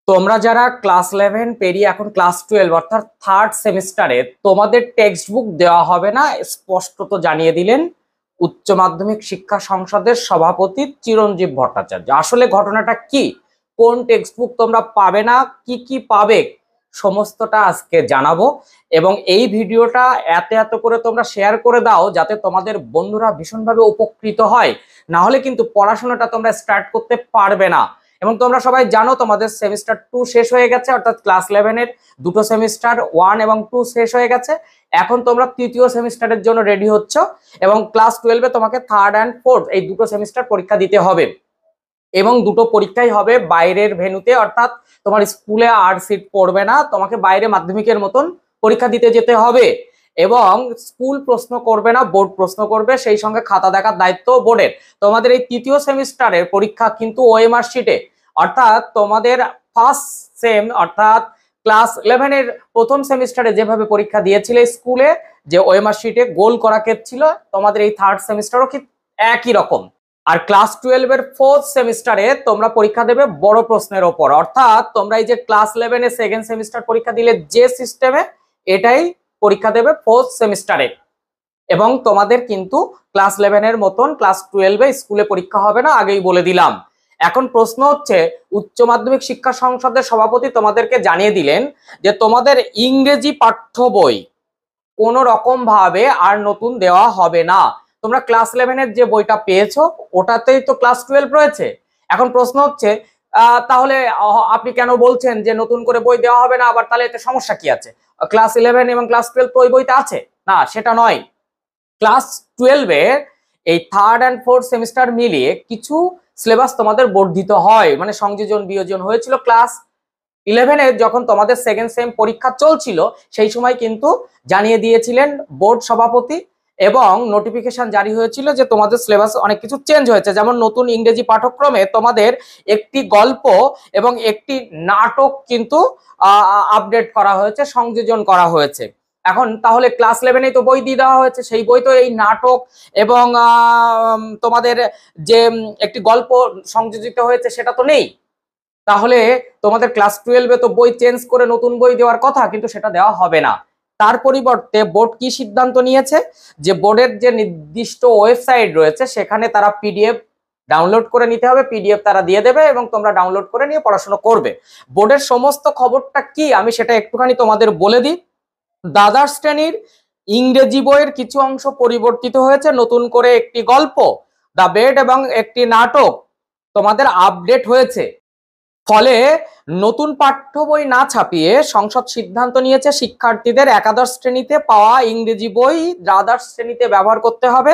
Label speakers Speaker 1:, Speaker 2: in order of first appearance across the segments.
Speaker 1: তোমরা যারা ক্লাস 11 পেরিয়ে এখন ক্লাস 12 অর্থাৎ থার্ড সেমিস্টারে তোমাদের টেক্সট বুক দেওয়া হবে না, স্পষ্টত জানিয়ে দিলেন উচ্চ মাধ্যমিক শিক্ষা সংসদের সভাপতি চিরঞ্জীব ভট্টাচার্য। আসলে ঘটনাটা কি, কোন টেক্সট বুক তোমরা পাবে না, কি কি পাবে, সমস্তটা আজকে জানাবো। এবং এই ভিডিওটা এত এত করে তোমরা শেয়ার করে দাও যাতে তোমাদের বন্ধুরা ভীষণভাবে উপকৃত হয়, না হলে কিন্তু পড়াশোনাটা তোমরা স্টার্ট করতে পারবে না। এবং তোমরা সবাই জানো তোমাদের সেমিস্টার 2 শেষ হয়ে গেছে, অর্থাৎ ক্লাস 11 এর দুটো সেমিস্টার 1 এবং 2 শেষ হয়ে গেছে। এখন তোমরা তৃতীয় সেমিস্টারের জন্য রেডি হচ্ছ এবং ক্লাস 12 এ তোমাকে থার্ড অ্যান্ড ফোর্থ এই দুটো সেমিস্টার পরীক্ষা দিতে হবে। এবং দুটো পরীক্ষাই হবে বাইরের ভেন্যুতে, অর্থাৎ তোমার স্কুলে আর সিট পড়বে না, তোমাকে বাইরে মাধ্যমিকের মতন পরীক্ষা দিতে যেতে হবে। এবং স্কুল প্রশ্ন করবে না, বোর্ড প্রশ্ন করবে, সেই সঙ্গে খাতা দেখার দায়িত্ব বোর্ডের। তোমাদের এই তৃতীয় সেমিস্টারের পরীক্ষা কিন্তু ওএমআর শিটে, অর্থাৎ তোমাদের ফার্স্ট সেম অর্থাৎ ক্লাস 11 এর প্রথম সেমিস্টারে যেভাবে পরীক্ষা দিয়েছিলে স্কুলে, যে ওএমআর শিটে গোল করা ক্ষেত ছিল, তোমাদের এই থার্ড সেমিস্টারও কি একই রকম। আর ক্লাস 12 এর ফোর্থ সেমিস্টারে তোমরা পরীক্ষা দেবে বড় প্রশ্নের ওপর, অর্থাৎ তোমরা এই যে ক্লাস 11 এর সেকেন্ড সেমিস্টার পরীক্ষা দিলে যে সিস্টেমে, এটাই পরীক্ষা দেবে ফোর্থ সেমিস্টারে। এবং তোমাদের কিন্তু ক্লাস 11 এর মতন ক্লাস 12 এ স্কুলে পরীক্ষা হবে না, আগেই বলে দিলাম। এখন প্রশ্ন হচ্ছে, উচ্চ মাধ্যমিক শিক্ষা সংসদের সভাপতি তোমাদেরকে জানিয়ে দিলেন যে তোমাদের ইংরেজি পাঠ্য বই কোনো রকম ভাবে আর নতুন দেওয়া হবে না। তোমরা ক্লাস 11 এর যে বইটা পেয়েছো ওটাতেই তো ক্লাস 12 রয়েছে। এখন প্রশ্ন হচ্ছে তাহলে আপনি কেন বলছেন যে নতুন করে বই দেওয়া হবে না, আবার তাহলে এতে সমস্যা কি আছে? ক্লাস 11 এবং ক্লাস 12 তো ওই বইতে আছে না, সেটা নয়। ক্লাস 12 এর এই থার্ড অ্যান্ড ফোর্থ সেমিস্টার মিলিয়ে কিছু সিলেবাস তোমাদের বর্ধিত হয়, মানে সংযোজন বিয়োজন হয়েছিল ক্লাস 11 এর যখন তোমাদের সেকেন্ড সেম পরীক্ষা চলছিল, সেই সময় কিন্তু জানিয়ে দিয়েছিলেন বোর্ড সভাপতি এবং নোটিফিকেশন জারি হয়েছিল যে তোমাদের সিলেবাস অনেক কিছু চেঞ্জ হয়েছে। যেমন নতুন ইংরেজি পাঠ্যক্রমে তোমাদের একটি গল্প এবং একটি নাটক কিন্তু আপডেট করা হয়েছে, সংযোজন করা হয়েছে। এখন তাহলে ক্লাস 11 তো বই দিয়ে দেওয়া হয়েছে, সেই বই তো এই নাটক এবং তোমাদের যে একটি গল্প সংযোজিত হয়েছে সেটা তো নেই। তাহলে তোমাদের ক্লাস 12 এ তো বই চেঞ্জ করে নতুন বই দেওয়ার কথা, কিন্তু সেটা দেওয়া হবে না। তার পরিবর্তে বোর্ড কি সিদ্ধান্ত নিয়েছে, যে বোর্ডের যে নির্দিষ্ট ওয়েবসাইট রয়েছে সেখানে তারা পিডিএফ ডাউনলোড করে নিতে হবে, পিডিএফ তারা দিয়ে দেবে এবং তোমরা ডাউনলোড করে নিয়ে পড়াশোনা করবে। বোর্ডের সমস্ত খবরটা কি আমি সেটা একটুখানি তোমাদের বলে দিই। দ্বাদশ শ্রেণীর ইংরেজি বইয়ের কিছু অংশ পরিবর্তিত হয়েছে, নতুন করে একটি গল্প দ্য বেড এবং একটি নাটক তোমাদের আপডেট হয়েছে। ফলে নতুন পাঠ্য বই না ছাপিয়ে সংসদ সিদ্ধান্ত নিয়েছে শিক্ষার্থীদের একাদশ শ্রেণীতে পাওয়া ইংরেজি বই দ্বাদশ শ্রেণীতে ব্যবহার করতে হবে।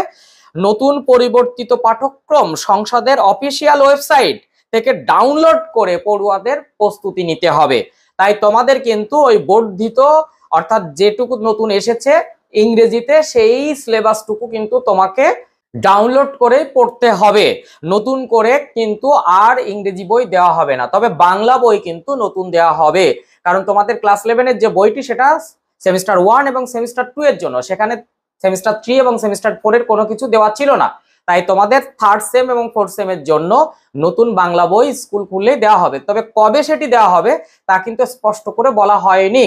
Speaker 1: নতুন পরিবর্তিত পাঠ্যক্রম সংসদের অফিসিয়াল ওয়েবসাইট থেকে ডাউনলোড করে পড়ুয়াদের প্রস্তুতি নিতে হবে। তাই তোমাদের কিন্তু ওই বর্ধিত অর্থাৎ যেটুকু নতুন এসেছে ইংরেজিতে সেই সিলেবাসটুকু কিন্তু তোমাকে ডাউনলোড করে পড়তে হবে। নতুন করে কিন্তু আর ইংরেজি বই দেওয়া হবে না, তবে বাংলা বই কিন্তু নতুন দেওয়া হবে। কারণ তোমাদের ক্লাস 11 এর যে বইটি সেটা সেমিস্টার 1 এবং সেমিস্টার 2 এর জন্য, সেখানে সেমিস্টার 3 এবং সেমিস্টার 4 এর কোনো কিছু দেওয়া ছিল না। তাই তোমাদের থার্ড সেম এবং ফোর্থ সেমের জন্য নতুন বাংলা বই স্কুল খুললেই দেওয়া হবে, তবে কবে সেটি দেওয়া হবে তা কিন্তু স্পষ্ট করে বলা হয়নি।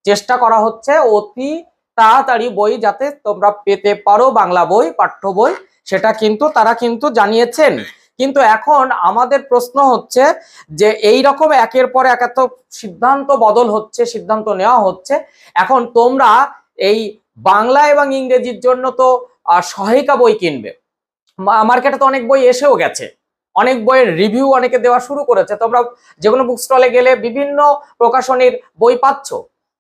Speaker 1: চেষ্টা করা হচ্ছে অতি তাড়াতাড়ি বই যাতে তোমরা পেতে পারো, বাংলা বই পাঠ্য বই, সেটা কিন্তু তারা কিন্তু জানিয়েছেন। কিন্তু এখন আমাদের প্রশ্ন হচ্ছে যে এই রকম একের পর এক এত সিদ্ধান্ত বদল হচ্ছে, সিদ্ধান্ত নেওয়া হচ্ছে, এখন তোমরা এই বাংলা এবং ইংরেজির জন্য তো সহায়িকা বই কিনবে। মার্কেটে তো অনেক বই এসেও গেছে, অনেক বইয়ের রিভিউ অনেকে দেওয়া শুরু করেছে, তোমরা যে কোনো বুক স্টলে গেলে বিভিন্ন প্রকাশনীর বই পাচ্ছ।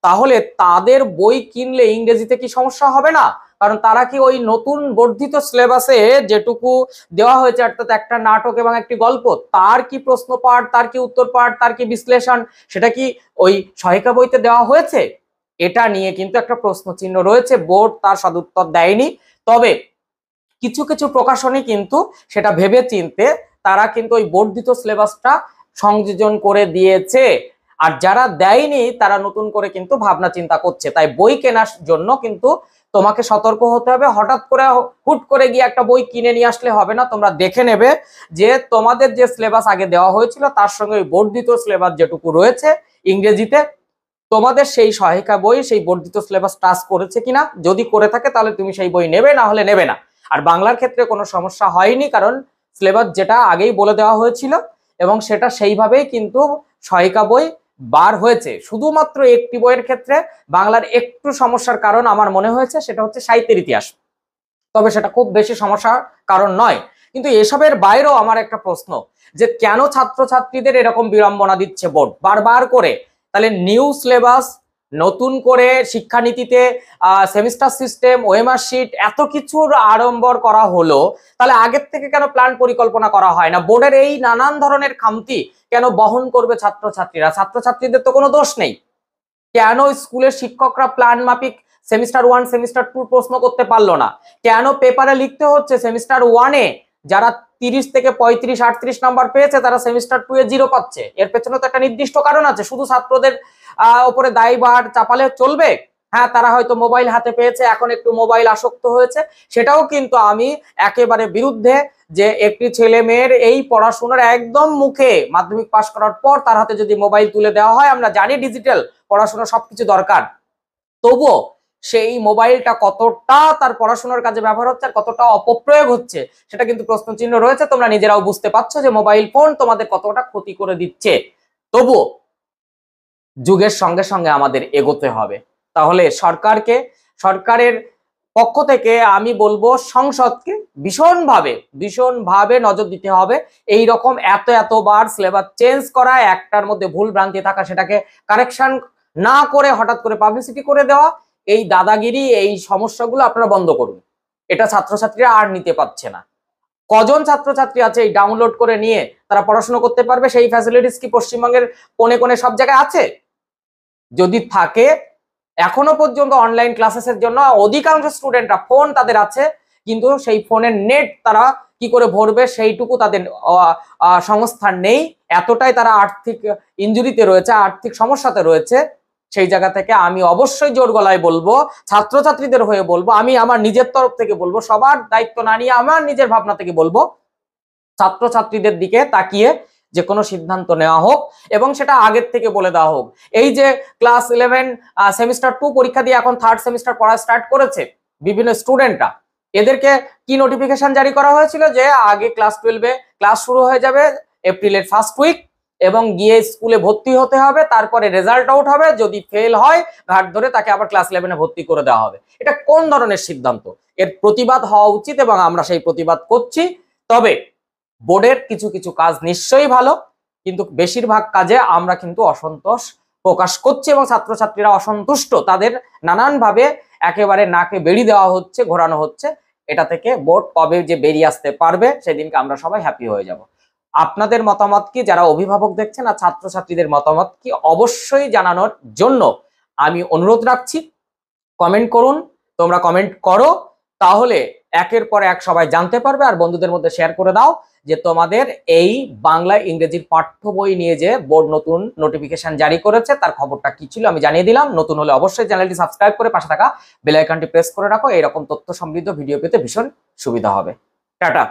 Speaker 1: তাহলে তাদের বই কিনলে ইংরেজিতে কি সমস্যা হবে না? কারণ তারা কি ওই নতুন বর্ধিত সিলেবাসে যেটুকু দেওয়া হয়েছে, অর্থাৎ একটা নাটক এবং একটি গল্প, তার কি প্রশ্ন পাঠ, তার কি উত্তর পাঠ, তার কি বিশ্লেষণ, সেটা কি ওই সহায়িকা বইতে দেওয়া হয়েছে? এটা নিয়ে কিন্তু একটা প্রশ্ন চিহ্ন রয়েছে, বোর্ড তার সদুত্তর দেয়নি। তবে কিছু কিছু প্রকাশনী কিন্তু সেটা ভেবে চিনতে তারা কিন্তু ওই বর্ধিত সিলেবাসটা সংযোজন করে দিয়েছে, আর যারা দেয়নি তারা নতুন করে কিন্তু ভাবনা চিন্তা করছে। তাই বই কেনার জন্য কিন্তু তোমাকে সতর্ক হতে হবে। হঠাৎ করে হুট করে গিয়ে একটা বই কিনে নিয়ে আসলে হবে না, তোমরা দেখে নেবে যে তোমাদের যে সিলেবাস আগে দেওয়া হয়েছিল তার সঙ্গে ওই বর্ধিত সিলেবাস যেটুকু রয়েছে ইংরেজিতে, তোমাদের সেই সহায়িকা বই সেই বর্ধিত সিলেবাস টাচ করেছে কিনা। যদি করে থাকে তাহলে তুমি সেই বই নেবে, না হলে নেবে না। আর বাংলার ক্ষেত্রে কোনো সমস্যা হয়নি, কারণ সিলেবাস যেটা আগেই বলে দেওয়া হয়েছিল এবং সেটা সেইভাবেই কিন্তু সহায়িকা বই বার হয়েছে। শুধুমাত্র একটি বইয়ের ক্ষেত্রে বাংলার একটু সমস্যার কারণ আমার মনে হয়েছে, সেটা হচ্ছে সাহিত্যের ইতিহাস। তবে সেটা খুব বেশি সমস্যার কারণ নয়। কিন্তু এসবের বাইরেও আমার একটা প্রশ্ন, যে কেন ছাত্রছাত্রীদের এরকম বিড়ম্বনা দিচ্ছে বোর্ড বারবার করে? তাহলে নিউ সিলেবাস, নতুন করে শিক্ষানীতিতে সেমিস্টার সিস্টেম, ওএমআর শিট, এত কিছুর আড়ম্বর করা হলো, তাহলে আগের থেকে কেন প্ল্যান পরিকল্পনা করা হয় না? বোর্ডের এই নানান ধরনের খামতি কেন বহন করবে ছাত্রছাত্রীরা? ছাত্রছাত্রীদের তো কোনো দোষ নেই। কেন স্কুলের শিক্ষকরা প্ল্যান মাফিক সেমিস্টার 1 সেমিস্টার 2 প্রশ্ন করতে পারলো না? কেন পেপারে লিখতে হচ্ছে সেমিস্টার 1-এ যারা 30 থেকে 35 38 নাম্বার পেয়েছে তারা সেমিস্টার 2 এ 0 পাচ্ছে? এর পেছনে তো একটা নির্দিষ্ট কারণ আছে। শুধু ছাত্রদের উপরে দায়ভার চাপালে চলবে? হ্যাঁ, তারা হয়তো মোবাইল হাতে পেয়েছে, এখন একটু মোবাইল আসক্ত হয়েছে, সেটাও কিন্তু আমি একেবারে বিরুদ্ধে। যে একটি ছেলে মেয়ের এই পড়াশোনার একদম মুখে মাধ্যমিক পাশ করার পর তার হাতে যদি মোবাইল তুলে দেওয়া হয়, আমরা জানি ডিজিটাল পড়াশোনা সবকিছু দরকার, তবুও সেই মোবাইলটা কতটা তার পড়াশোনার কাজে ব্যবহার হচ্ছে আর কতটা অপপ্রয়োগ হচ্ছে সেটা কিন্তু প্রশ্নচিহ্ন রয়েছে। তোমরা নিজেরাও বুঝতে পারছো যে মোবাইল ফোন তোমাদের কতটা ক্ষতি করে দিচ্ছে। তবুও যুগের সঙ্গে সঙ্গে আমাদের এগোতে হবে। তাহলে সরকারের পক্ষ থেকে আমি বলবো সংসদকে ভীষণভাবে নজর দিতে হবে। এই রকম এতবার সিলেবাস চেঞ্জ করা, একটার মধ্যে ভুল ভ্রান্তি থাকা সেটাকে কারেকশন না করে হঠাৎ করে পাবলিসিটি করে দেওয়া, এই দাদাগিরি, এই সমস্যাগুলো আপনারা বন্ধ করুন। এটা ছাত্রছাত্রীরা আর নিতে পারছে না। কজন ছাত্রছাত্রী আছে এই ডাউনলোড করে নিয়ে তারা পড়াশোনা করতে পারবে? সেই ফ্যাসিলিটিস কি পশ্চিমবঙ্গের কোনে কোনে সব জায়গায় আছে? যদি থাকে, এখনো পর্যন্ত অনলাইন ক্লাসেসের জন্য অধিকাংশ স্টুডেন্টরা ফোন তাদের আছে, কিন্তু সেই ফোনের নেট তারা কি করে ভরবে সেইটুকু তাদের সংস্থান নেই। এতটাই তারা আর্থিক ইনজুরিতে রয়েছে, আর্থিক সমস্যাতে রয়েছে। সেই জায়গা থেকে আমি অবশ্যই জোর গলায় বলবো, ছাত্রছাত্রীদের হয়ে বলবো, আমি আমার নিজের তরফ থেকে বলবো, সবার দায়িত্ব না নিয়ে আমার নিজের ভাবনা থেকে বলবো, ছাত্রছাত্রীদের দিকে তাকিয়ে যে কোনো সিদ্ধান্ত নেওয়া হোক এবং সেটা আগের থেকে বলে দেওয়া হোক। এই যে ক্লাস 11 সেমিস্টার 2 পরীক্ষা দিয়ে এখন 3rd সেমিস্টার পড়া স্টার্ট করেছে বিভিন্ন স্টুডেন্টরা, এদেরকে কি নোটিফিকেশন জারি করা হয়েছিল যে আগে ক্লাস 12-এ ক্লাস শুরু হয়ে যাবে এপ্রিলের ফার্স্ট উইক এবং গিয়ে স্কুলে ভর্তি হতে হবে, তারপরে রেজাল্ট আউট হবে, যদি ফেল হয় ঘাট ধরে তাকে আবার ক্লাস 11-এ ভর্তি করে দেওয়া হবে। এটা কোন ধরনের সিদ্ধান্ত? এর প্রতিবাদ হওয়া উচিত এবং আমরা সেই প্রতিবাদ করছি। তবে বোর্ডের কিছু কিছু কাজ নিশ্চয়ই ভালো, কিন্তু বেশিরভাগ কাজে আমরা কিন্তু অসন্তোষ প্রকাশ করছি এবং ছাত্রছাত্রীরা অসন্তুষ্ট। তাদের নানানভাবে একেবারে নাকে বেড়ি দেওয়া হচ্ছে, ঘোরানো হচ্ছে। এটা থেকে বোর্ড কবে যে বেরিয়ে আসতে পারবে সেদিনকে আমরা সবাই হ্যাপি হয়ে যাব। আপনাদের মতামত কি, যারা অভিভাবক দেখছেন আর ছাত্রছাত্রীদের মতামত কি, অবশ্যই জানানোর জন্য আমি অনুরোধ রাখছি। কমেন্ট করুন, তোমরা কমেন্ট করো, তাহলে একের পর এক সবাই জানতে পারবে। আর বন্ধুদের মধ্যে শেয়ার করে দাও যে তোমাদের এই বাংলা ইংরেজির পাঠ্য বই নিয়ে যে বোর্ড নতুন নোটিফিকেশন জারি করেছে তার খবরটা কি ছিল আমি জানিয়ে দিলাম। নতুন হলে অবশ্যই চ্যানেলটি সাবস্ক্রাইব করে পাশে থাকা বেল আইকনটি প্রেস করে রাখো। এরকম তথ্য সমৃদ্ধ ভিডিও পেতে ভীষণ সুবিধা হবে। টাটা।